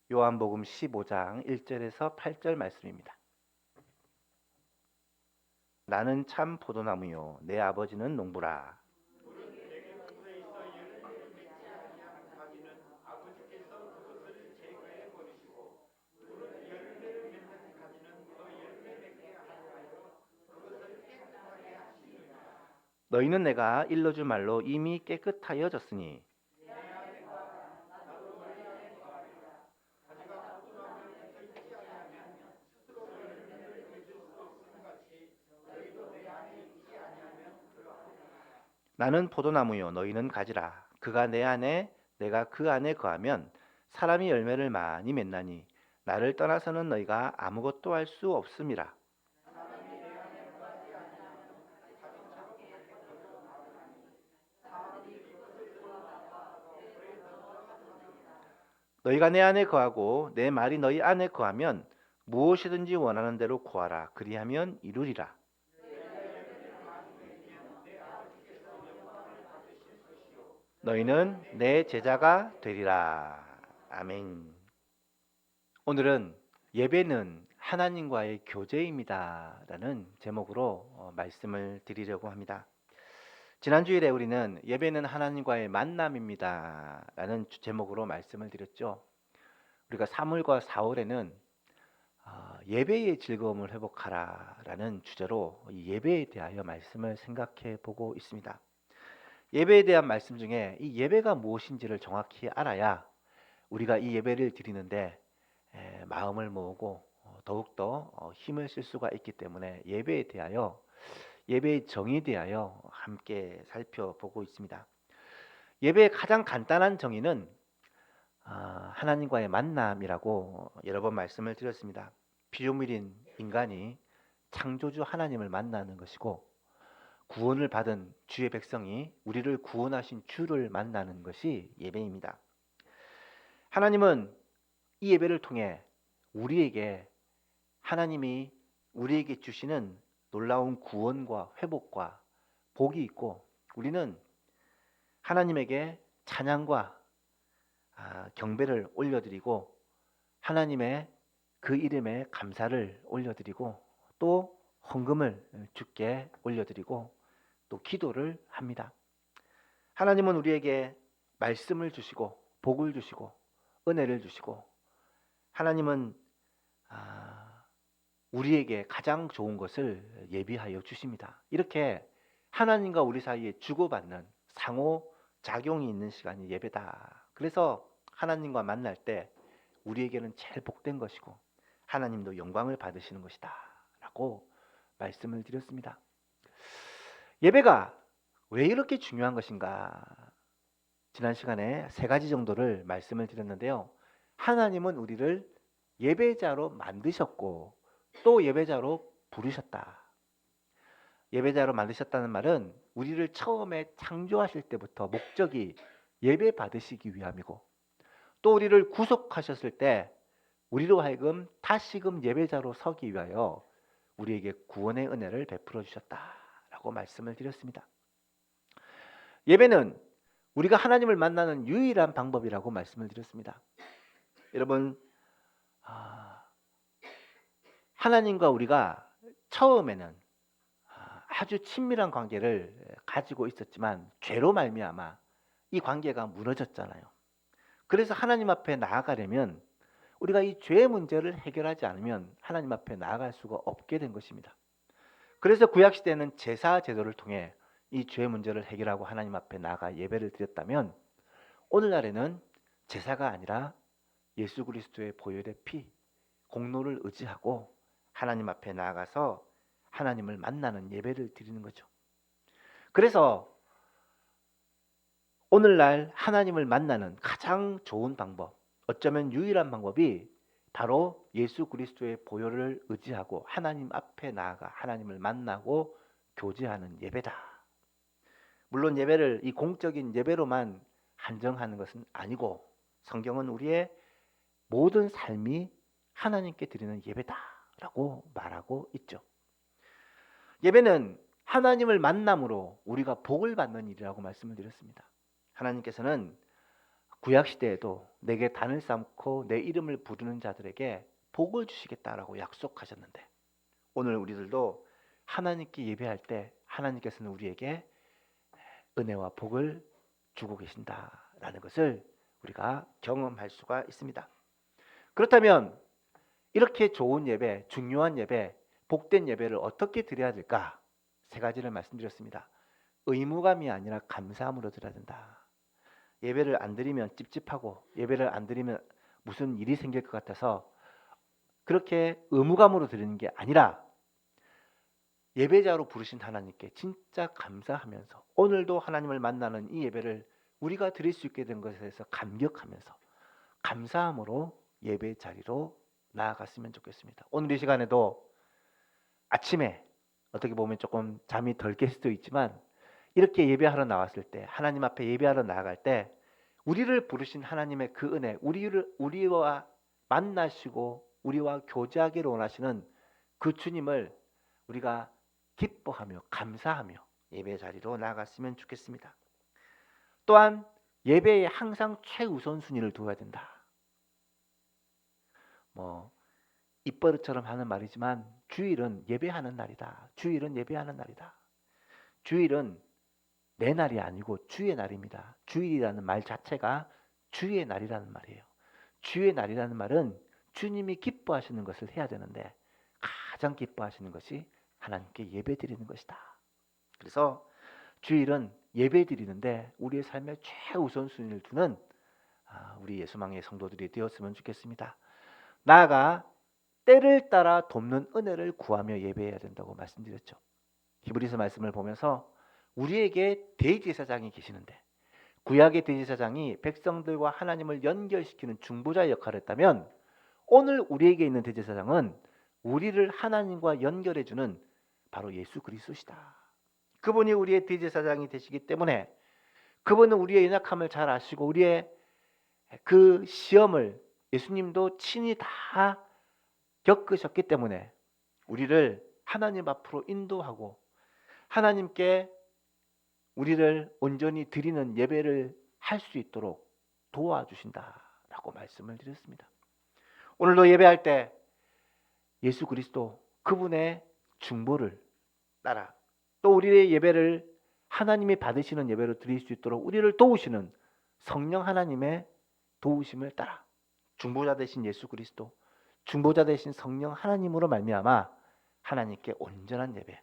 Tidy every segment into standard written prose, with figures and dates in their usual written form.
요한복음 15장 1절에서 8절 말씀입니다. 나는 참 포도나무요 내 아버지는 농부라. 너희는 내가 일러줄 말로 이미 깨끗하여졌으니 나는 포도나무요 너희는 가지라. 그가 내 안에 내가 그 안에 거하면 사람이 열매를 많이 맺나니 나를 떠나서는 너희가 아무것도 할 수 없음이라. 너희가 내 안에 거하고 내 말이 너희 안에 거하면 무엇이든지 원하는 대로 구하라. 그리하면 이루리라. 너희는 내 제자가 되리라. 아멘. 오늘은 예배는 하나님과의 교제입니다 라는 제목으로 말씀을 드리려고 합니다. 지난주일에 우리는 예배는 하나님과의 만남입니다 라는 제목으로 말씀을 드렸죠. 우리가 3월과 4월에는 예배의 즐거움을 회복하라 라는 주제로 이 예배에 대하여 말씀을 생각해 보고 있습니다. 예배에 대한 말씀 중에 이 예배가 무엇인지를 정확히 알아야 우리가 이 예배를 드리는데 마음을 모으고 더욱더 힘을 쓸 수가 있기 때문에 예배에 대하여 예배의 정의에 대하여 함께 살펴보고 있습니다. 예배의 가장 간단한 정의는 하나님과의 만남이라고 여러 번 말씀을 드렸습니다. 피조물인 인간이 창조주 하나님을 만나는 것이고 구원을 받은 주의 백성이 우리를 구원하신 주를 만나는 것이 예배입니다. 하나님은 이 예배를 통해 우리에게 하나님이 우리에게 주시는 놀라운 구원과 회복과 복이 있고 우리는 하나님에게 찬양과 경배를 올려드리고 하나님의 그 이름에 감사를 올려드리고 또 헌금을 주께 올려드리고 또 기도를 합니다. 하나님은 우리에게 말씀을 주시고 복을 주시고 은혜를 주시고 하나님은 우리에게 가장 좋은 것을 예비하여 주십니다. 이렇게 하나님과 우리 사이에 주고받는 상호작용이 있는 시간이 예배다. 그래서 하나님과 만날 때 우리에게는 제일 복된 것이고 하나님도 영광을 받으시는 것이다 라고 말씀을 드렸습니다. 예배가 왜 이렇게 중요한 것인가? 지난 시간에 3가지 정도를 말씀을 드렸는데요. 하나님은 우리를 예배자로 만드셨고 또 예배자로 부르셨다. 예배자로 만드셨다는 말은 우리를 처음에 창조하실 때부터 목적이 예배 받으시기 위함이고 또 우리를 구속하셨을 때 우리로 하여금 다시금 예배자로 서기 위하여 우리에게 구원의 은혜를 베풀어 주셨다라고 말씀을 드렸습니다. 예배는 우리가 하나님을 만나는 유일한 방법이라고 말씀을 드렸습니다. 여러분 하나님과 우리가 처음에는 아주 친밀한 관계를 가지고 있었지만 죄로 말미암아 이 관계가 무너졌잖아요. 그래서 하나님 앞에 나아가려면 우리가 이 죄의 문제를 해결하지 않으면 하나님 앞에 나아갈 수가 없게 된 것입니다. 그래서 구약시대는 제사 제도를 통해 이 죄의 문제를 해결하고 하나님 앞에 나아가 예배를 드렸다면 오늘날에는 제사가 아니라 예수 그리스도의 보혈의 피, 공로를 의지하고 하나님 앞에 나아가서 하나님을 만나는 예배를 드리는 거죠. 그래서 오늘날 하나님을 만나는 가장 좋은 방법, 어쩌면 유일한 방법이 바로 예수 그리스도의 보혈을 의지하고 하나님 앞에 나아가 하나님을 만나고 교제하는 예배다. 물론 예배를 이 공적인 예배로만 한정하는 것은 아니고 성경은 우리의 모든 삶이 하나님께 드리는 예배다라고 말하고 있죠. 예배는 하나님을 만남으로 우리가 복을 받는 일이라고 말씀을 드렸습니다. 하나님께서는 구약 시대에도 내게 단을 쌓고 내 이름을 부르는 자들에게 복을 주시겠다라고 약속하셨는데, 오늘 우리들도 하나님께 예배할 때 하나님께서는 우리에게 은혜와 복을 주고 계신다라는 것을 우리가 경험할 수가 있습니다. 그렇다면 이렇게 좋은 예배, 중요한 예배, 복된 예배를 어떻게 드려야 될까? 세 가지를 말씀드렸습니다. 의무감이 아니라 감사함으로 드려야 된다. 예배를 안 드리면 찝찝하고 예배를 안 드리면 무슨 일이 생길 것 같아서 그렇게 의무감으로 드리는 게 아니라 예배자로 부르신 하나님께 진짜 감사하면서 오늘도 하나님을 만나는 이 예배를 우리가 드릴 수 있게 된 것에 대해서 감격하면서 감사함으로 예배 자리로 나아갔으면 좋겠습니다. 오늘 이 시간에도 아침에 어떻게 보면 조금 잠이 덜 깰 수도 있지만 이렇게 예배하러 나왔을 때, 하나님 앞에 예배하러 나아갈 때 우리를 부르신 하나님의 그 은혜, 우리와 만나시고 우리와 교제하기를 원하시는 그 주님을 우리가 기뻐하며 감사하며 예배 자리로 나아갔으면 좋겠습니다. 또한 예배에 항상 최우선순위를 두어야 된다. 입버릇처럼 하는 말이지만 주일은 예배하는 날이다. 주일은 예배하는 날이다. 주일은 내 날이 아니고 주의 날입니다. 주일이라는 말 자체가 주의 날이라는 말이에요. 주의 날이라는 말은 주님이 기뻐하시는 것을 해야 되는데 가장 기뻐하시는 것이 하나님께 예배드리는 것이다. 그래서 주일은 예배드리는데 우리의 삶의 최우선순위를 두는 우리 예수망의 성도들이 되었으면 좋겠습니다. 나아가 때를 따라 돕는 은혜를 구하며 예배해야 된다고 말씀드렸죠. 히브리서 말씀을 보면서 우리에게 대제사장이 계시는데 구약의 대제사장이 백성들과 하나님을 연결시키는 중보자의 역할을 했다면 오늘 우리에게 있는 대제사장은 우리를 하나님과 연결해주는 바로 예수 그리스도시다. 그분이 우리의 대제사장이 되시기 때문에 그분은 우리의 연약함을 잘 아시고 우리의 그 시험을 예수님도 친히 다 겪으셨기 때문에 우리를 하나님 앞으로 인도하고 하나님께 우리를 온전히 드리는 예배를 할 수 있도록 도와주신다라고 말씀을 드렸습니다. 오늘도 예배할 때 예수 그리스도 그분의 중보를 따라 또 우리의 예배를 하나님이 받으시는 예배로 드릴 수 있도록 우리를 도우시는 성령 하나님의 도우심을 따라 중보자 되신 예수 그리스도, 중보자 되신 성령 하나님으로 말미암아 하나님께 온전한 예배,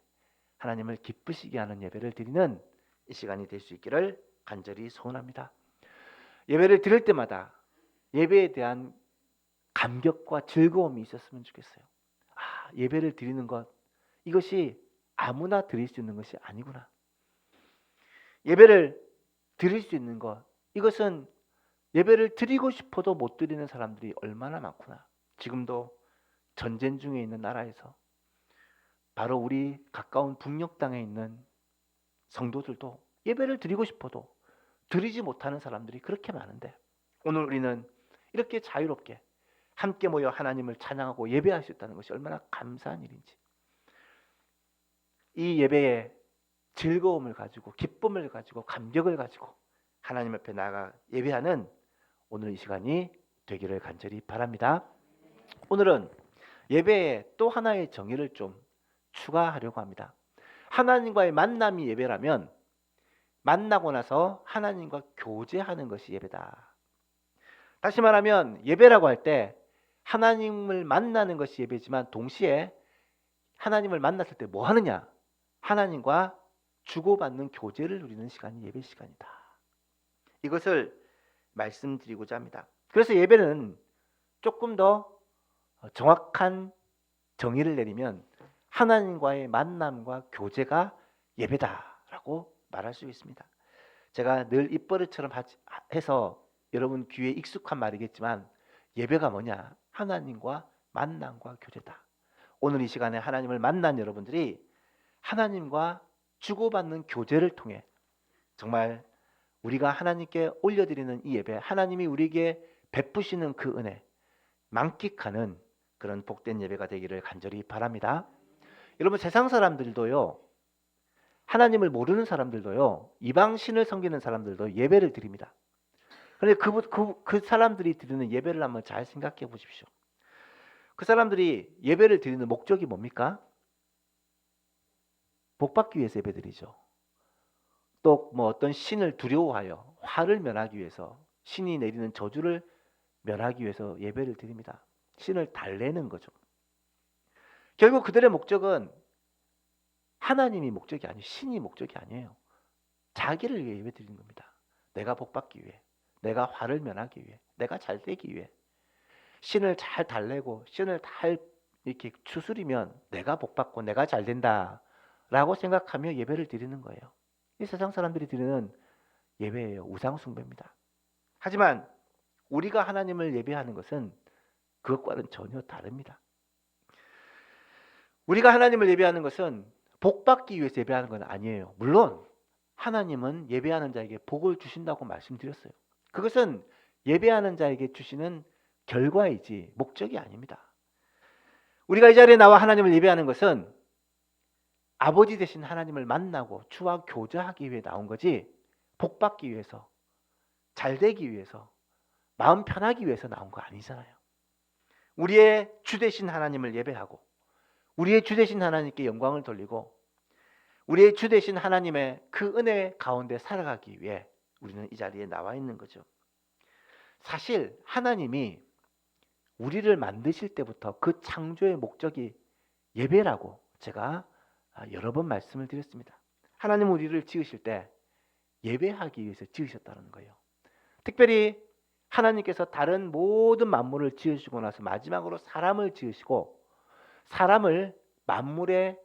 하나님을 기쁘시게 하는 예배를 드리는 이 시간이 될 수 있기를 간절히 소원합니다. 예배를 드릴 때마다 예배에 대한 감격과 즐거움이 있었으면 좋겠어요. 예배를 드리는 것, 이것이 아무나 드릴 수 있는 것이 아니구나. 예배를 드릴 수 있는 것, 이것은 예배를 드리고 싶어도 못 드리는 사람들이 얼마나 많구나. 지금도 전쟁 중에 있는 나라에서 바로 우리 가까운 북녘 땅에 있는 성도들도 예배를 드리고 싶어도 드리지 못하는 사람들이 그렇게 많은데 오늘 우리는 이렇게 자유롭게 함께 모여 하나님을 찬양하고 예배할 수 있다는 것이 얼마나 감사한 일인지, 이 예배에 즐거움을 가지고 기쁨을 가지고 감격을 가지고 하나님 앞에 나아가 예배하는 오늘 이 시간이 되기를 간절히 바랍니다. 오늘은 예배에 또 하나의 정의를 좀 추가하려고 합니다. 하나님과의 만남이 예배라면 만나고 나서 하나님과 교제하는 것이 예배다. 다시 말하면 예배라고 할 때 하나님을 만나는 것이 예배지만 동시에 하나님을 만났을 때 뭐 하느냐? 하나님과 주고받는 교제를 누리는 시간이 예배 시간이다. 이것을 말씀드리고자 합니다. 그래서 예배는 조금 더 정확한 정의를 내리면 하나님과의 만남과 교제가 예배다라고 말할 수 있습니다. 제가 늘 입버릇처럼 해서 여러분 귀에 익숙한 말이겠지만 예배가 뭐냐? 하나님과 만남과 교제다. 오늘 이 시간에 하나님을 만난 여러분들이 하나님과 주고받는 교제를 통해 정말 우리가 하나님께 올려드리는 이 예배, 하나님이 우리에게 베푸시는 그 은혜 만끽하는 그런 복된 예배가 되기를 간절히 바랍니다. 여러분, 세상 사람들도요, 하나님을 모르는 사람들도요, 이방신을 섬기는 사람들도 예배를 드립니다. 그런데 그 사람들이 드리는 예배를 한번 잘 생각해 보십시오. 그 사람들이 예배를 드리는 목적이 뭡니까? 복받기 위해서 예배드리죠. 또 뭐 어떤 신을 두려워하여 화를 면하기 위해서, 신이 내리는 저주를 면하기 위해서 예배를 드립니다. 신을 달래는 거죠. 결국 그들의 목적은 하나님이 목적이 아니에요. 신이 목적이 아니에요. 자기를 위해 예배드리는 겁니다. 내가 복받기 위해, 내가 화를 면하기 위해, 내가 잘 되기 위해. 신을 잘 달래고 신을 잘 이렇게 추스리면 내가 복받고 내가 잘 된다라고 생각하며 예배를 드리는 거예요. 이 세상 사람들이 드리는 예배예요. 우상 숭배입니다. 하지만 우리가 하나님을 예배하는 것은 그것과는 전혀 다릅니다. 우리가 하나님을 예배하는 것은 복받기 위해서 예배하는 건 아니에요. 물론 하나님은 예배하는 자에게 복을 주신다고 말씀드렸어요. 그것은 예배하는 자에게 주시는 결과이지 목적이 아닙니다. 우리가 이 자리에 나와 하나님을 예배하는 것은 아버지 되신 하나님을 만나고 주와 교제하기 위해 나온 거지, 복받기 위해서, 잘되기 위해서, 마음 편하기 위해서 나온 거 아니잖아요. 우리의 주 되신 하나님을 예배하고 우리의 주 되신 하나님께 영광을 돌리고 우리의 주 되신 하나님의 그 은혜 가운데 살아가기 위해 우리는 이 자리에 나와 있는 거죠. 사실 하나님이 우리를 만드실 때부터 그 창조의 목적이 예배라고 제가 여러 번 말씀을 드렸습니다. 하나님은 우리를 지으실 때 예배하기 위해서 지으셨다는 거예요. 특별히 하나님께서 다른 모든 만물을 지으시고 나서 마지막으로 사람을 지으시고 사람을 만물의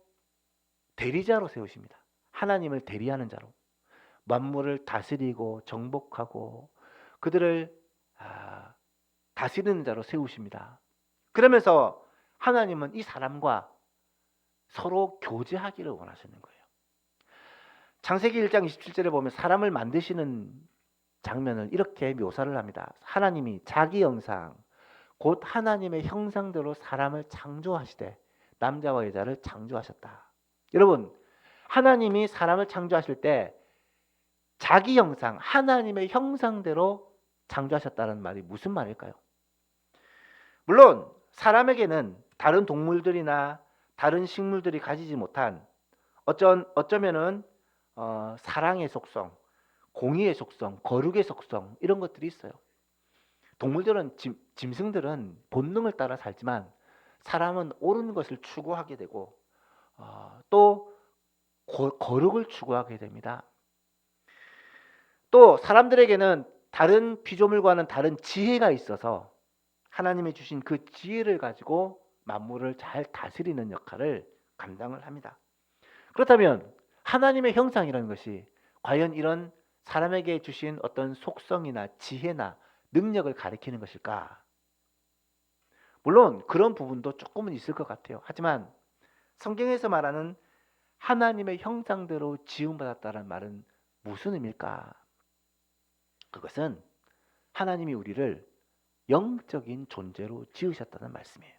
대리자로 세우십니다. 하나님을 대리하는 자로 만물을 다스리고 정복하고 그들을 다스리는 자로 세우십니다. 그러면서 하나님은 이 사람과 서로 교제하기를 원하시는 거예요. 창세기 1장 27절에 보면 사람을 만드시는 장면을 이렇게 묘사를 합니다. 하나님이 자기 형상 곧 하나님의 형상대로 사람을 창조하시되 남자와 여자를 창조하셨다. 여러분, 하나님이 사람을 창조하실 때 자기 형상, 하나님의 형상대로 창조하셨다는 말이 무슨 말일까요? 물론 사람에게는 다른 동물들이나 다른 식물들이 가지지 못한 어쩌면은 사랑의 속성, 공의의 속성, 거룩의 속성 이런 것들이 있어요. 동물들은 짐승들은 본능을 따라 살지만 사람은 옳은 것을 추구하게 되고 또 거룩을 추구하게 됩니다. 또 사람들에게는 다른 피조물과는 다른 지혜가 있어서 하나님이 주신 그 지혜를 가지고 만물을 잘 다스리는 역할을 감당을 합니다. 그렇다면 하나님의 형상이라는 것이 과연 이런 사람에게 주신 어떤 속성이나 지혜나 능력을 가리키는 것일까? 물론 그런 부분도 조금은 있을 것 같아요. 하지만 성경에서 말하는 하나님의 형상대로 지음받았다는 말은 무슨 의미일까? 그것은 하나님이 우리를 영적인 존재로 지으셨다는 말씀이에요.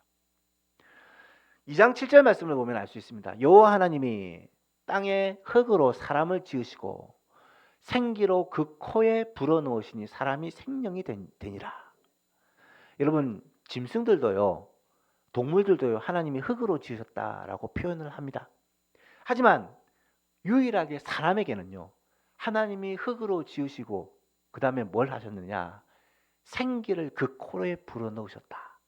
2장 7절 말씀을 보면 알 수 있습니다. 여호와 하나님이 땅에 흙으로 사람을 지으시고 생기로 그 코에 불어넣으시니 사람이 생명이 되니라. 여러분, 짐승들도요, 동물들도요, 하나님이 흙으로 지으셨다라고 표현을 합니다. 하지만 유일하게 사람에게는요, 하나님이 흙으로 지으시고 그 다음에 뭘 하셨느냐? 생기를 그 코에 불어넣으셨다.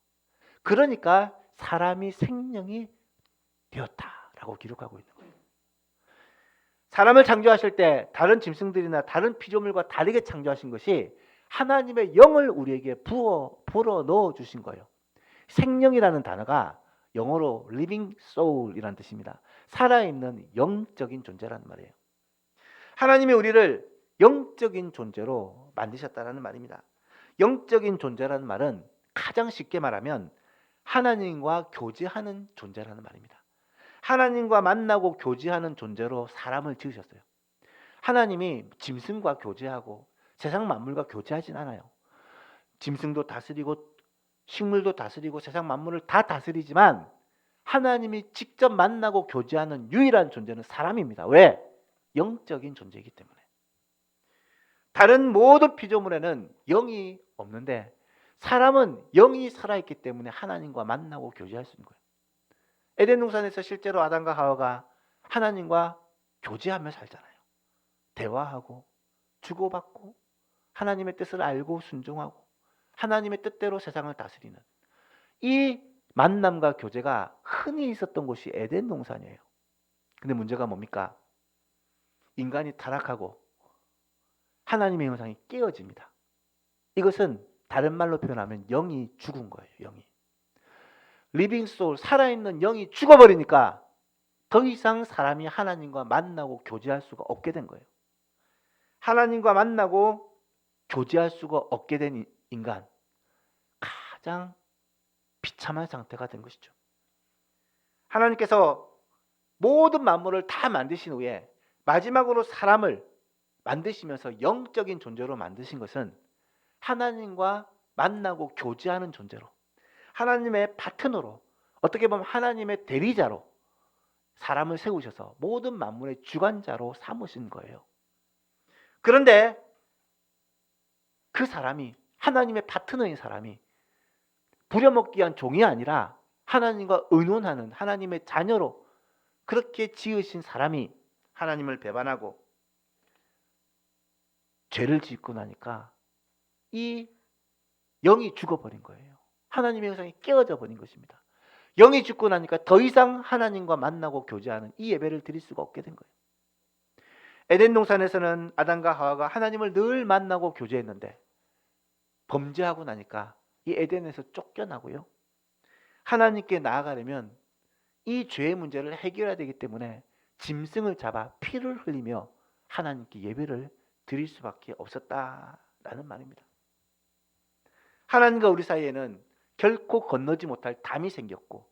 그러니까 사람이 생명이 되었다라고 기록하고 있는 거예요. 사람을 창조하실 때 다른 짐승들이나 다른 피조물과 다르게 창조하신 것이 하나님의 영을 우리에게 불어 넣어 주신 거예요. 생명이라는 단어가 영어로 living soul이라는 뜻입니다. 살아있는 영적인 존재라는 말이에요. 하나님이 우리를 영적인 존재로 만드셨다는 말입니다. 영적인 존재라는 말은 가장 쉽게 말하면 하나님과 교제하는 존재라는 말입니다. 하나님과 만나고 교제하는 존재로 사람을 지으셨어요. 하나님이 짐승과 교제하고 세상 만물과 교제하진 않아요. 짐승도 다스리고 식물도 다스리고 세상 만물을 다 다스리지만 하나님이 직접 만나고 교제하는 유일한 존재는 사람입니다. 왜? 영적인 존재이기 때문에. 다른 모든 피조물에는 영이 없는데 사람은 영이 살아있기 때문에 하나님과 만나고 교제할 수 있는 거예요. 에덴 동산에서 실제로 아담과 하와가 하나님과 교제하며 살잖아요. 대화하고 주고받고 하나님의 뜻을 알고 순종하고 하나님의 뜻대로 세상을 다스리는 이 만남과 교제가 흔히 있었던 곳이 에덴 동산이에요. 근데 문제가 뭡니까? 인간이 타락하고 하나님의 형상이 깨어집니다. 이것은 다른 말로 표현하면 영이 죽은 거예요. 영이. 리빙 소울, 살아있는 영이 죽어버리니까 더 이상 사람이 하나님과 만나고 교제할 수가 없게 된 거예요. 하나님과 만나고 교제할 수가 없게 된 인간, 가장 비참한 상태가 된 것이죠. 하나님께서 모든 만물을 다 만드신 후에 마지막으로 사람을 만드시면서 영적인 존재로 만드신 것은 하나님과 만나고 교제하는 존재로, 하나님의 파트너로, 어떻게 보면 하나님의 대리자로 사람을 세우셔서 모든 만물의 주관자로 삼으신 거예요. 그런데 그 사람이, 하나님의 파트너인 사람이 부려먹기 위한 종이 아니라 하나님과 의논하는 하나님의 자녀로 그렇게 지으신 사람이 하나님을 배반하고 죄를 짓고 나니까 이 영이 죽어버린 거예요. 하나님의 형상이 깨어져 버린 것입니다. 영이 죽고 나니까 더 이상 하나님과 만나고 교제하는 이 예배를 드릴 수가 없게 된 거예요. 에덴 동산에서는 아담과 하와가 하나님을 늘 만나고 교제했는데 범죄하고 나니까 이 에덴에서 쫓겨나고요. 하나님께 나아가려면 이 죄의 문제를 해결해야 되기 때문에 짐승을 잡아 피를 흘리며 하나님께 예배를 드릴 수밖에 없었다라는 말입니다. 하나님과 우리 사이에는 결코 건너지 못할 담이 생겼고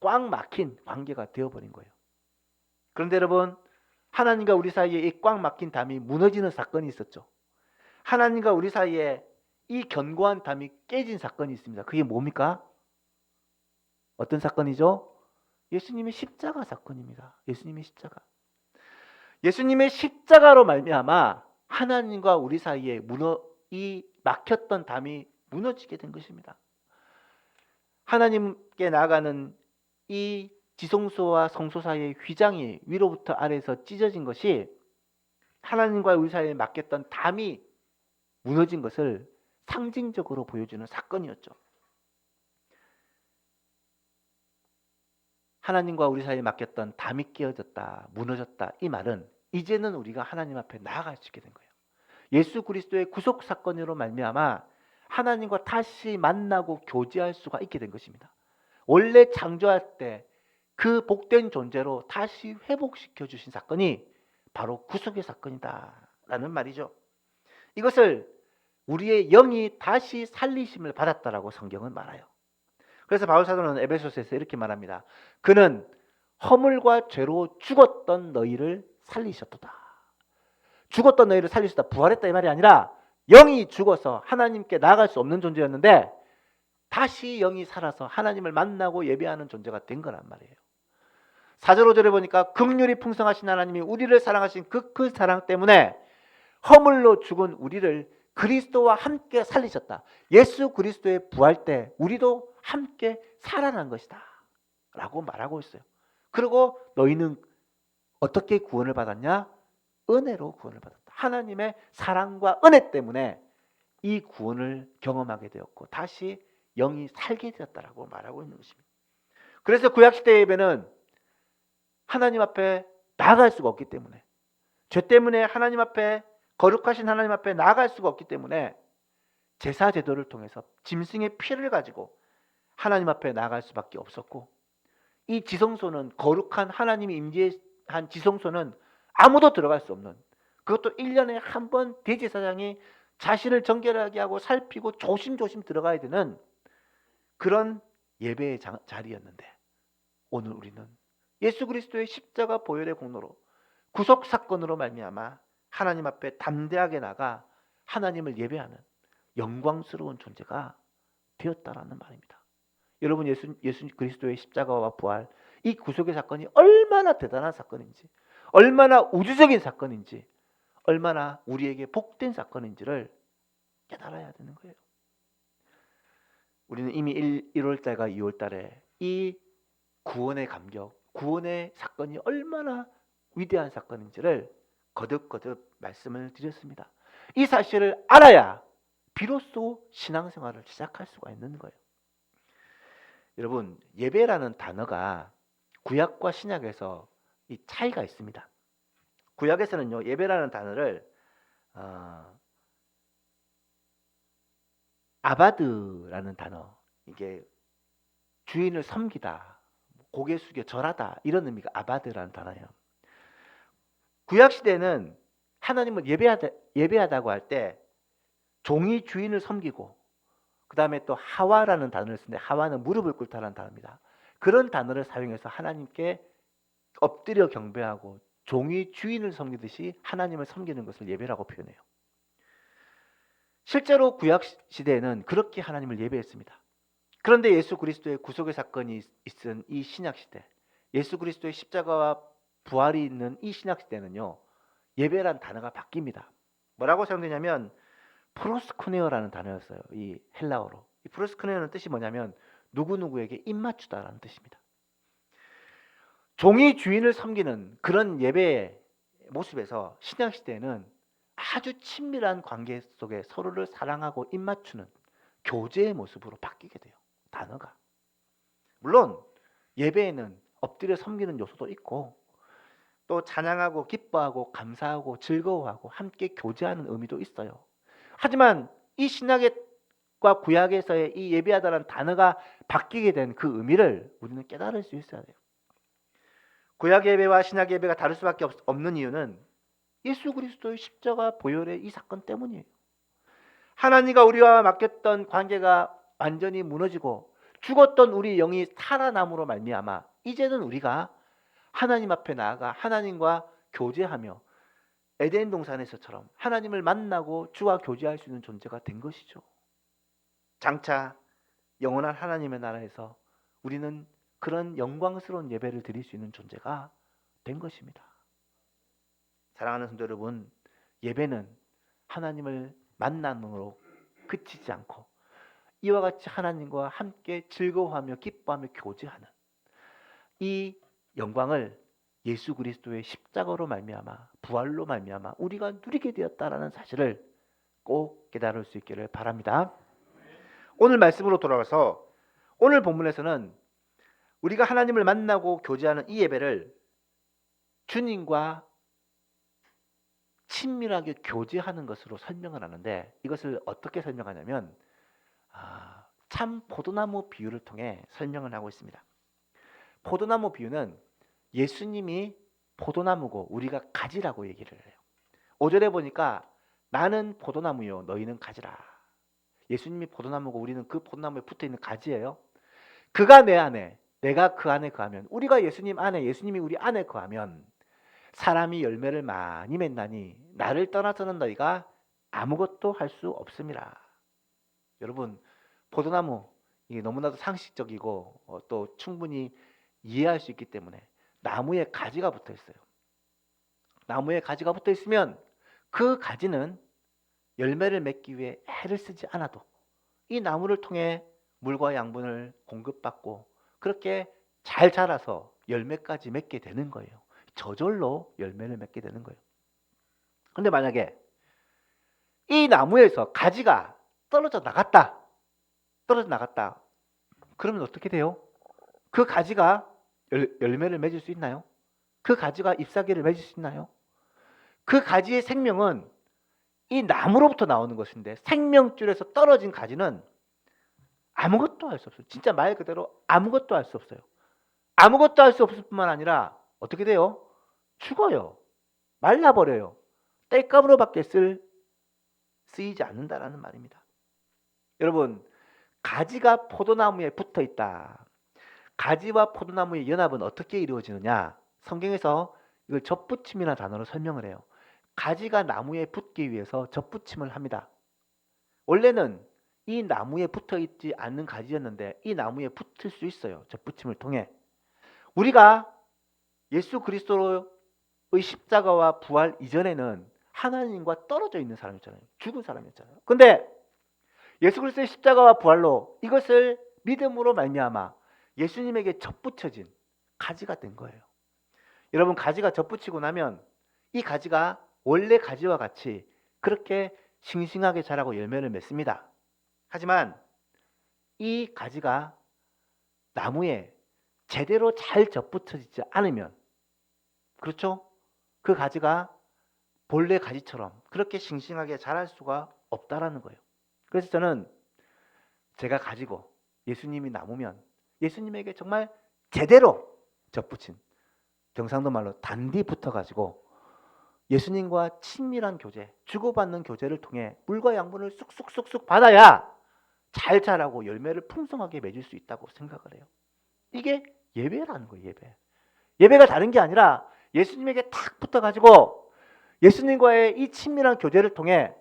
꽉 막힌 관계가 되어버린 거예요. 그런데 여러분, 하나님과 우리 사이에 이 꽉 막힌 담이 무너지는 사건이 있었죠. 하나님과 우리 사이에 이 견고한 담이 깨진 사건이 있습니다. 그게 뭡니까? 어떤 사건이죠? 예수님의 십자가 사건입니다. 예수님의 십자가. 예수님의 십자가로 말미암아 하나님과 우리 사이에 이 막혔던 담이 무너지게 된 것입니다. 하나님께 나아가는 이 지성소와 성소 사이의 휘장이 위로부터 아래에서 찢어진 것이 하나님과 우리 사이에 막혔던 담이 무너진 것을 상징적으로 보여주는 사건이었죠. 하나님과 우리 사이에 막혔던 담이 깨어졌다, 무너졌다, 이 말은 이제는 우리가 하나님 앞에 나아갈 수 있게 된 거예요. 예수 그리스도의 구속 사건으로 말미암아 하나님과 다시 만나고 교제할 수가 있게 된 것입니다. 원래 창조할 때 그 복된 존재로 다시 회복시켜 주신 사건이 바로 구속의 사건이다라는 말이죠. 이것을 우리의 영이 다시 살리심을 받았다라고 성경은 말해요. 그래서 바울 사도는 에베소서에서 이렇게 말합니다. 그는 허물과 죄로 죽었던 너희를 살리셨도다. 죽었던 너희를 살리셨다. 부활했다 이 말이 아니라 영이 죽어서 하나님께 나아갈 수 없는 존재였는데 다시 영이 살아서 하나님을 만나고 예배하는 존재가 된 거란 말이에요. 4절 5절에 보니까 긍휼이 풍성하신 하나님이 우리를 사랑하신 그 사랑 때문에 허물로 죽은 우리를 그리스도와 함께 살리셨다. 예수 그리스도의 부활 때 우리도 함께 살아난 것이다 라고 말하고 있어요. 그리고 너희는 어떻게 구원을 받았냐? 은혜로 구원을 받았다. 하나님의 사랑과 은혜 때문에 이 구원을 경험하게 되었고 다시 영이 살게 되었다라고 말하고 있는 것입니다. 그래서 구약시대 예배는 하나님 앞에 나아갈 수가 없기 때문에, 죄 때문에 하나님 앞에, 거룩하신 하나님 앞에 나아갈 수가 없기 때문에 제사 제도를 통해서 짐승의 피를 가지고 하나님 앞에 나아갈 수밖에 없었고, 이 지성소는 거룩한 하나님이 임재한 지성소는 아무도 들어갈 수 없는, 그것도 1년에 한 번 대제사장이 자신을 정결하게 하고 살피고 조심조심 들어가야 되는 그런 예배의 자리였는데, 오늘 우리는 예수 그리스도의 십자가 보혈의 공로로 구속 사건으로 말미암아 하나님 앞에 담대하게 나가 하나님을 예배하는 영광스러운 존재가 되었다라는 말입니다. 여러분, 예수 그리스도의 십자가와 부활, 이 구속의 사건이 얼마나 대단한 사건인지, 얼마나 우주적인 사건인지, 얼마나 우리에게 복된 사건인지를 깨달아야 되는 거예요. 우리는 이미 1월달과 2월달에 이 구원의 감격, 구원의 사건이 얼마나 위대한 사건인지를 거듭거듭 말씀을 드렸습니다. 이 사실을 알아야 비로소 신앙생활을 시작할 수가 있는 거예요. 여러분, 예배라는 단어가 구약과 신약에서 이 차이가 있습니다. 구약에서는요, 예배라는 단어를 아바드라는 단어, 이게 주인을 섬기다, 고개 숙여 절하다, 이런 의미가 아바드라는 단어예요. 구약 시대는 하나님을 예배하다고 할 때 종이 주인을 섬기고, 그 다음에 또 하와라는 단어를 쓰는데, 하와는 무릎을 꿇다라는 단어입니다. 그런 단어를 사용해서 하나님께 엎드려 경배하고 종이 주인을 섬기듯이 하나님을 섬기는 것을 예배라고 표현해요. 실제로 구약 시대에는 그렇게 하나님을 예배했습니다. 그런데 예수 그리스도의 구속의 사건이 있은 이 신약 시대, 예수 그리스도의 십자가와 부활이 있는 이 신약 시대는요, 예배란 단어가 바뀝니다. 뭐라고 사용되냐면 프로스코네어라는 단어였어요. 이 헬라어로. 이 프로스코네어는 뜻이 뭐냐면 누구누구에게 입맞추다라는 뜻입니다. 종이 주인을 섬기는 그런 예배의 모습에서 신약 시대에는 아주 친밀한 관계 속에 서로를 사랑하고 입맞추는 교제의 모습으로 바뀌게 돼요. 단어가. 물론 예배에는 엎드려 섬기는 요소도 있고, 또 찬양하고 기뻐하고 감사하고 즐거워하고 함께 교제하는 의미도 있어요. 하지만 이 신약과 구약에서의 이 예배하다라는 단어가 바뀌게 된 그 의미를 우리는 깨달을 수 있어야 돼요. 구약 예배와 신약 예배가 다를 수밖에 없는 이유는 예수 그리스도의 십자가 보혈의 이 사건 때문이에요. 하나님과 우리와 맡겼던 관계가 완전히 무너지고 죽었던 우리 영이 살아남으로 말미암아 이제는 우리가 하나님 앞에 나아가 하나님과 교제하며 에덴 동산에서처럼 하나님을 만나고 주와 교제할 수 있는 존재가 된 것이죠. 장차 영원한 하나님의 나라에서 우리는 그런 영광스러운 예배를 드릴 수 있는 존재가 된 것입니다. 사랑하는 성도 여러분, 예배는 하나님을 만남으로 그치지 않고 이와 같이 하나님과 함께 즐거워하며 기뻐하며 교제하는 이 영광을 예수 그리스도의 십자가로 말미암아 부활로 말미암아 우리가 누리게 되었다라는 사실을 꼭 깨달을 수 있기를 바랍니다. 오늘 말씀으로 돌아가서 오늘 본문에서는 우리가 하나님을 만나고 교제하는 이 예배를 주님과 친밀하게 교제하는 것으로 설명을 하는데, 이것을 어떻게 설명하냐면 참 포도나무 비유를 통해 설명을 하고 있습니다. 포도나무 비유는 예수님이 포도나무고 우리가 가지라고 얘기를 해요. 5절에 보니까 나는 포도나무요 너희는 가지라. 예수님이 포도나무고 우리는 그 포도나무에 붙어있는 가지예요. 그가 내 안에 내가 그 안에 거하면, 우리가 예수님 안에 예수님이 우리 안에 거하면 사람이 열매를 많이 맺나니 나를 떠나서는 너희가 아무것도 할 수 없습니다. 여러분, 포도나무 이게 너무나도 상식적이고 또 충분히 이해할 수 있기 때문에 나무에 가지가 붙어 있어요. 나무에 가지가 붙어 있으면 그 가지는 열매를 맺기 위해 애를 쓰지 않아도 이 나무를 통해 물과 양분을 공급받고 그렇게 잘 자라서 열매까지 맺게 되는 거예요. 저절로 열매를 맺게 되는 거예요. 그런데 만약에 이 나무에서 가지가 떨어져 나갔다. 그러면 어떻게 돼요? 그 가지가 열매를 맺을 수 있나요? 그 가지가 잎사귀를 맺을 수 있나요? 그 가지의 생명은 이 나무로부터 나오는 것인데, 생명줄에서 떨어진 가지는 아무것도 할 수 없어요. 진짜 말 그대로 아무것도 할 수 없어요. 아무것도 할 수 없을 뿐만 아니라 어떻게 돼요? 죽어요. 말라버려요. 땔감으로밖에 쓰이지 않는다라는 말입니다. 여러분, 가지가 포도나무에 붙어 있다. 가지와 포도나무의 연합은 어떻게 이루어지느냐? 성경에서 이걸 접붙임이라는 단어로 설명을 해요. 가지가 나무에 붙기 위해서 접붙임을 합니다. 원래는 이 나무에 붙어 있지 않는 가지였는데 이 나무에 붙을 수 있어요. 접붙임을 통해. 우리가 예수 그리스도의 십자가와 부활 이전에는 하나님과 떨어져 있는 사람이었잖아요. 죽은 사람이었잖아요. 근데 예수 그리스도의 십자가와 부활로 이것을 믿음으로 말미암아 예수님에게 접붙여진 가지가 된 거예요. 여러분, 가지가 접붙이고 나면 이 가지가 원래 가지와 같이 그렇게 싱싱하게 자라고 열매를 맺습니다. 하지만 이 가지가 나무에 제대로 잘 접붙여지지 않으면, 그렇죠? 그 가지가 본래 가지처럼 그렇게 싱싱하게 자랄 수가 없다라는 거예요. 그래서 저는 제가 가지고 예수님이 나무면 예수님에게 정말 제대로 접붙인, 경상도 말로 단디 붙어가지고 예수님과 친밀한 교제, 주고받는 교제를 통해 물과 양분을 쑥쑥쑥쑥 받아야 잘 자라고 열매를 풍성하게 맺을 수 있다고 생각을 해요. 이게 예배라는 거예요. 예배. 예배가 다른 게 아니라 예수님에게 탁 붙어가지고 예수님과의 이 친밀한 교제를 통해,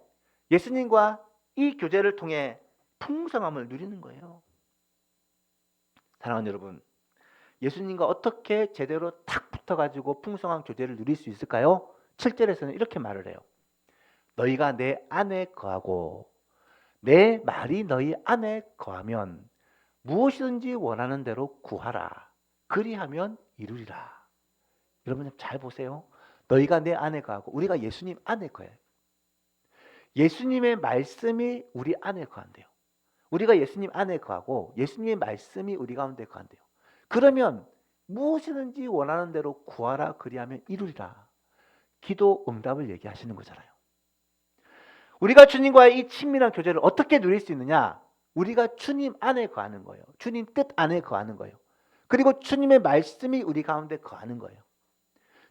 예수님과 이 교제를 통해 풍성함을 누리는 거예요. 사랑하는 여러분, 예수님과 어떻게 제대로 탁 붙어가지고 풍성한 교제를 누릴 수 있을까요? 7절에서는 이렇게 말을 해요. 너희가 내 안에 거하고 내 말이 너희 안에 거하면 무엇이든지 원하는 대로 구하라. 그리하면 이루리라. 여러분 잘 보세요. 너희가 내 안에 거하고, 우리가 예수님 안에 거해요. 예수님의 말씀이 우리 안에 거한대요. 우리가 예수님 안에 거하고 예수님의 말씀이 우리 가운데 거한대요. 그러면 무엇이든지 원하는 대로 구하라. 그리하면 이루리라. 기도 응답을 얘기하시는 거잖아요. 우리가 주님과의 이 친밀한 교제를 어떻게 누릴 수 있느냐? 우리가 주님 안에 거하는 거예요. 주님 뜻 안에 거하는 거예요. 그리고 주님의 말씀이 우리 가운데 거하는 거예요.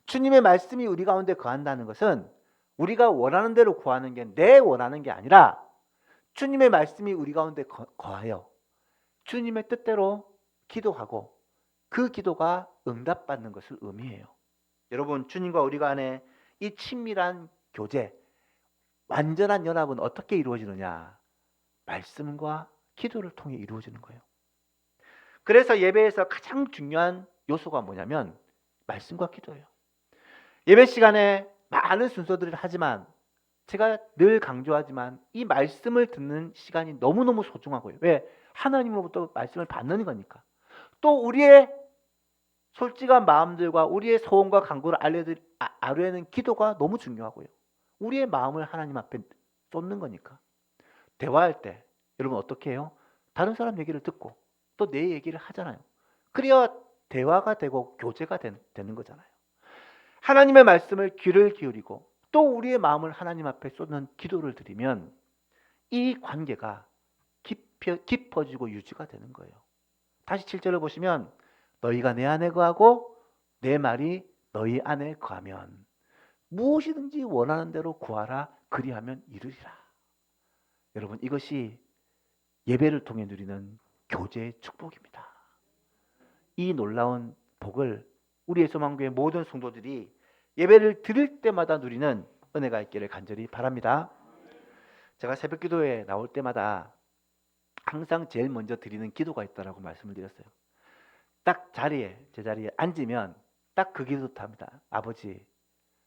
주님의 말씀이 우리 가운데 거한다는 것은 우리가 원하는 대로 구하는 게 내 원하는 게 아니라 주님의 말씀이 우리 가운데 거하여 주님의 뜻대로 기도하고 그 기도가 응답받는 것을 의미해요. 여러분, 주님과 우리가 안에 이 친밀한 교제, 완전한 연합은 어떻게 이루어지느냐? 말씀과 기도를 통해 이루어지는 거예요. 그래서 예배에서 가장 중요한 요소가 뭐냐면 말씀과 기도예요. 예배 시간에 많은 순서들을 하지만 제가 늘 강조하지만 이 말씀을 듣는 시간이 너무너무 소중하고요. 왜? 하나님으로부터 말씀을 받는 거니까. 또 우리의 솔직한 마음들과 우리의 소원과 간구를 아뢰는 기도가 너무 중요하고요. 우리의 마음을 하나님 앞에 쏟는 거니까. 대화할 때 여러분 어떻게 해요? 다른 사람 얘기를 듣고 또 내 얘기를 하잖아요. 그래야 대화가 되고 교제가 되는 거잖아요. 하나님의 말씀을 귀를 기울이고 또 우리의 마음을 하나님 앞에 쏟는 기도를 드리면 이 관계가 깊어지고 유지가 되는 거예요. 다시 7절을 보시면 너희가 내 안에 거하고 내 말이 너희 안에 거하면 무엇이든지 원하는 대로 구하라. 그리하면 이루리라. 여러분, 이것이 예배를 통해 누리는 교제의 축복입니다. 이 놀라운 복을 우리 예수만교회 모든 성도들이 예배를 드릴 때마다 누리는 은혜가 있기를 간절히 바랍니다. 제가 새벽 기도에 나올 때마다 항상 제일 먼저 드리는 기도가 있다라고 말씀을 드렸어요. 딱 제 자리에 앉으면 딱 그 기도부터 합니다. 아버지,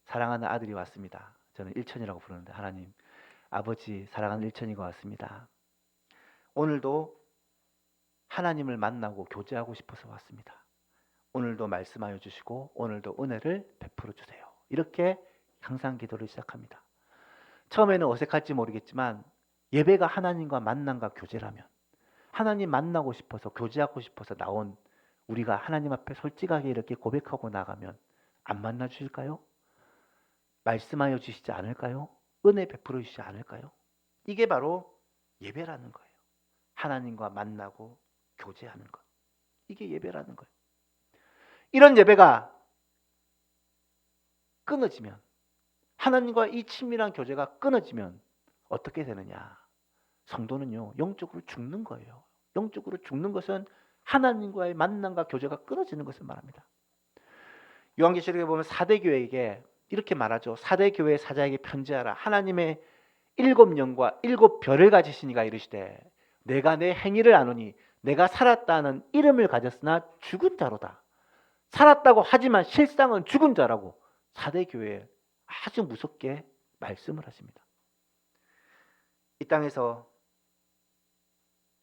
사랑하는 아들이 왔습니다. 저는 일천이라고 부르는데, 하나님, 아버지, 사랑하는 일천이가 왔습니다. 오늘도 하나님을 만나고 교제하고 싶어서 왔습니다. 오늘도 말씀하여 주시고 오늘도 은혜를 베풀어 주세요. 이렇게 항상 기도를 시작합니다. 처음에는 어색할지 모르겠지만 예배가 하나님과 만남과 교제라면, 하나님 만나고 싶어서 교제하고 싶어서 나온 우리가 하나님 앞에 솔직하게 이렇게 고백하고 나가면 안 만나 주실까요? 말씀하여 주시지 않을까요? 은혜 베풀어 주시지 않을까요? 이게 바로 예배라는 거예요. 하나님과 만나고 교제하는 것. 이게 예배라는 거예요. 이런 예배가 끊어지면, 하나님과 이 친밀한 교제가 끊어지면 어떻게 되느냐? 성도는요, 영적으로 죽는 거예요. 영적으로 죽는 것은 하나님과의 만남과 교제가 끊어지는 것을 말합니다. 요한계시록에 보면 사대 교회에게 이렇게 말하죠. 사대 교회 사자에게 편지하라. 하나님의 7영과 7별을 가지신 이가 이르시되 내가 내 행위를 아노니 내가 살았다는 이름을 가졌으나 죽은 자로다. 살았다고 하지만 실상은 죽은 자라고 사대 교회에 아주 무섭게 말씀을 하십니다. 이 땅에서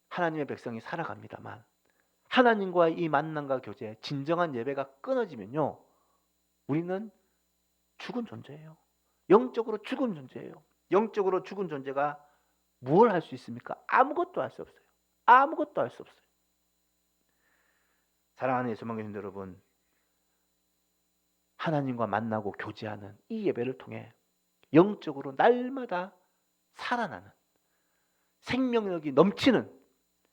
하나님의 백성이 살아갑니다만 하나님과 이 만남과 교제, 진정한 예배가 끊어지면요, 우리는 죽은 존재예요. 영적으로 죽은 존재예요. 영적으로 죽은 존재가 무엇을 할 수 있습니까? 아무것도 할 수 없어요. 아무것도 할 수 없어요. 사랑하는 예수만 교신 여러분, 하나님과 만나고 교제하는 이 예배를 통해 영적으로 날마다 살아나는 생명력이 넘치는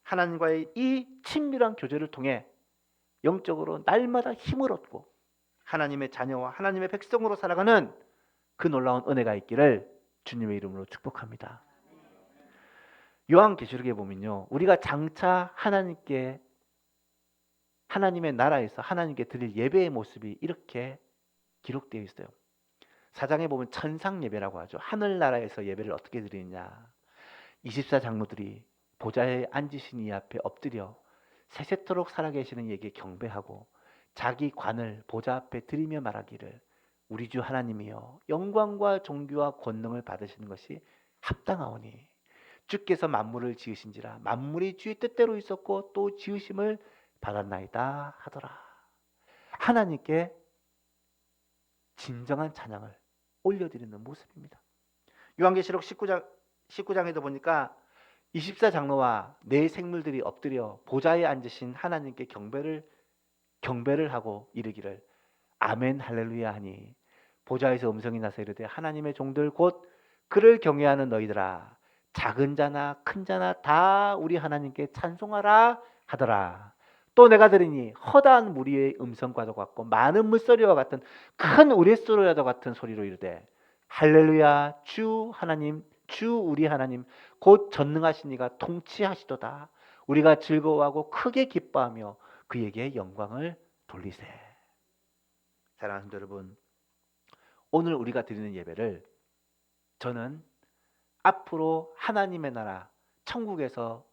하나님과의 이 친밀한 교제를 통해 영적으로 날마다 힘을 얻고 하나님의 자녀와 하나님의 백성으로 살아가는 그 놀라운 은혜가 있기를 주님의 이름으로 축복합니다. 요한계시록에 보면요, 우리가 장차 하나님의 나라에서 하나님께 드릴 예배의 모습이 이렇게 기록되어 있어요. 4장에 보면 천상 예배라고 하죠. 하늘나라에서 예배를 어떻게 드리느냐, 24장로들이 보좌에 앉으신 이 앞에 엎드려 세세토록 살아계시는 이에게 경배하고 자기 관을 보좌 앞에 드리며 말하기를 우리 주 하나님이여 영광과 존귀와 권능을 받으시는 것이 합당하오니 주께서 만물을 지으신지라 만물이 주의 뜻대로 있었고 또 지으심을 받았나이다 하더라. 하나님께 진정한 찬양을 올려드리는 모습입니다. 요한계시록 19장에도 보니까 24장로와 네 생물들이 엎드려 보좌에 앉으신 하나님께 경배를 하고 이르기를 아멘 할렐루야 하니 보좌에서 음성이 나서 이르되 하나님의 종들 곧 그를 경외하는 너희들아 작은 자나 큰 자나 다 우리 하나님께 찬송하라 하더라. 또 내가 들으니 허다한 무리의 음성과도 같고 많은 물소리와 같은 큰 우레소리와도 같은 소리로 이르되 할렐루야 주 하나님 주 우리 하나님 곧 전능하신 이가 통치하시도다. 우리가 즐거워하고 크게 기뻐하며 그에게 영광을 돌리세. 사랑하는 여러분, 오늘 우리가 드리는 예배를 저는 앞으로 하나님의 나라 천국에서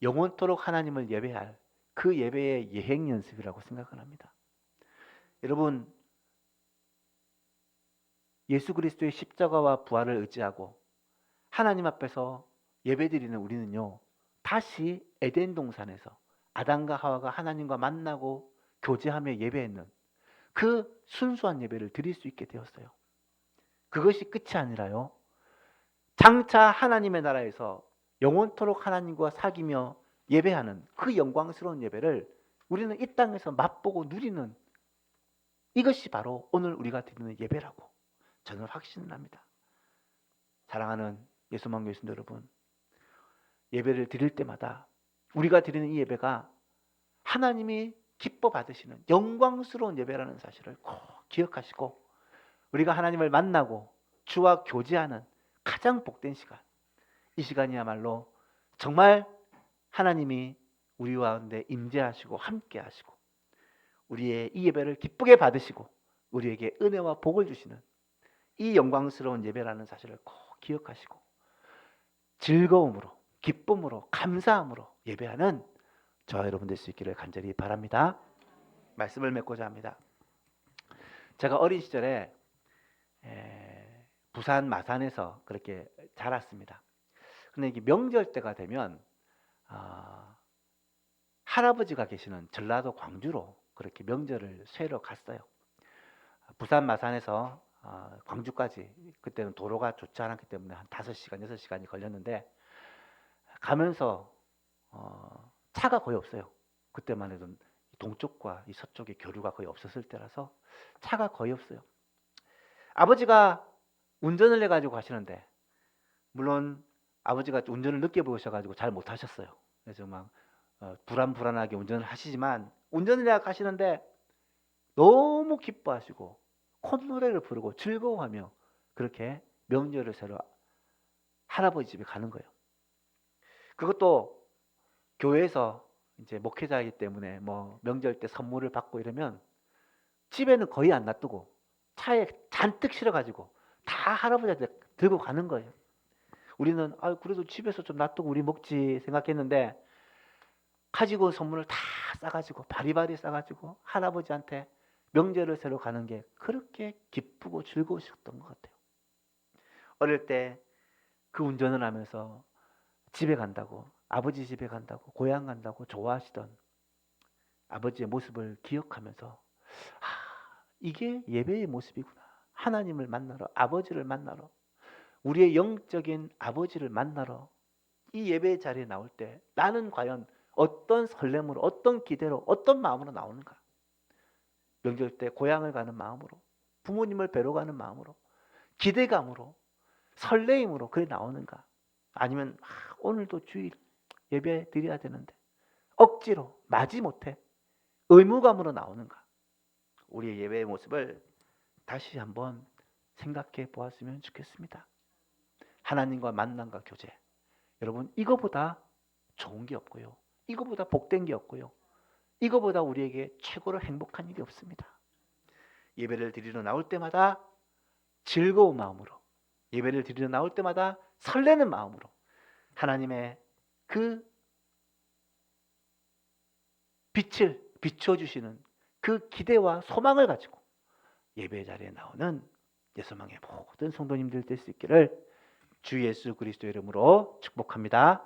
영원토록 하나님을 예배할 그 예배의 예행 연습이라고 생각을 합니다. 여러분, 예수 그리스도의 십자가와 부활을 의지하고 하나님 앞에서 예배드리는 우리는요, 다시 에덴 동산에서 아담과 하와가 하나님과 만나고 교제하며 예배했는 그 순수한 예배를 드릴 수 있게 되었어요. 그것이 끝이 아니라요, 장차 하나님의 나라에서 영원토록 하나님과 사귀며 예배하는 그 영광스러운 예배를 우리는 이 땅에서 맛보고 누리는, 이것이 바로 오늘 우리가 드리는 예배라고 저는 확신을 합니다. 사랑하는 예수만 교신 여러분, 예배를 드릴 때마다 우리가 드리는 이 예배가 하나님이 기뻐 받으시는 영광스러운 예배라는 사실을 꼭 기억하시고 우리가 하나님을 만나고 주와 교제하는 가장 복된 시간, 이 시간이야말로 정말 하나님이 우리와 가운데 임재하시고 함께 하시고 우리의 이 예배를 기쁘게 받으시고 우리에게 은혜와 복을 주시는 이 영광스러운 예배라는 사실을 꼭 기억하시고 즐거움으로 기쁨으로 감사함으로 예배하는 저와 여러분 될 수 있기를 간절히 바랍니다. 말씀을 맺고자 합니다. 제가 어린 시절에 부산 마산에서 그렇게 자랐습니다. 근데 이게 명절 때가 되면 할아버지가 계시는 전라도 광주로 그렇게 명절을 쇠러 갔어요. 부산 마산에서 광주까지 그때는 도로가 좋지 않았기 때문에 한 5시간, 6시간이 걸렸는데 가면서 차가 거의 없어요. 그때만 해도 동쪽과 이 서쪽의 교류가 거의 없었을 때라서 차가 거의 없어요. 아버지가 운전을 해가지고 가시는데 물론 아버지가 운전을 늦게 배우셔가지고 잘 못하셨어요. 그래서 막 불안불안하게 운전을 하시지만 운전을 해 가시는데 너무 기뻐하시고 콧노래를 부르고 즐거워하며 그렇게 명절을 새러 할아버지 집에 가는 거예요. 그것도 교회에서 이제 목회자이기 때문에 뭐 명절 때 선물을 받고 이러면 집에는 거의 안 놔두고 차에 잔뜩 실어가지고 다 할아버지한테 들고 가는 거예요. 우리는 그래도 집에서 좀 놔두고 우리 먹지 생각했는데 가지고 선물을 다 싸가지고 바리바리 싸가지고 할아버지한테 명절을 새러 가는 게 그렇게 기쁘고 즐거우셨던 것 같아요. 어릴 때 그 운전을 하면서 집에 간다고, 아버지 집에 간다고, 고향 간다고 좋아하시던 아버지의 모습을 기억하면서 이게 예배의 모습이구나. 하나님을 만나러, 아버지를 만나러, 우리의 영적인 아버지를 만나러 이 예배 자리에 나올 때 나는 과연 어떤 설렘으로, 어떤 기대로, 어떤 마음으로 나오는가? 명절 때 고향을 가는 마음으로, 부모님을 뵈러 가는 마음으로, 기대감으로, 설레임으로 그래 나오는가? 아니면 오늘도 주일 예배 드려야 되는데 억지로 마지못해 의무감으로 나오는가? 우리의 예배의 모습을 다시 한번 생각해 보았으면 좋겠습니다. 하나님과 만남과 교제. 여러분, 이거보다 좋은 게 없고요. 이거보다 복된 게 없고요. 이거보다 우리에게 최고로 행복한 일이 없습니다. 예배를 드리러 나올 때마다 즐거운 마음으로, 예배를 드리러 나올 때마다 설레는 마음으로 하나님의 그 빛을 비춰주시는 그 기대와 소망을 가지고 예배 자리에 나오는 예소망의 모든 성도님들 될 수 있기를 주 예수 그리스도의 이름으로 축복합니다.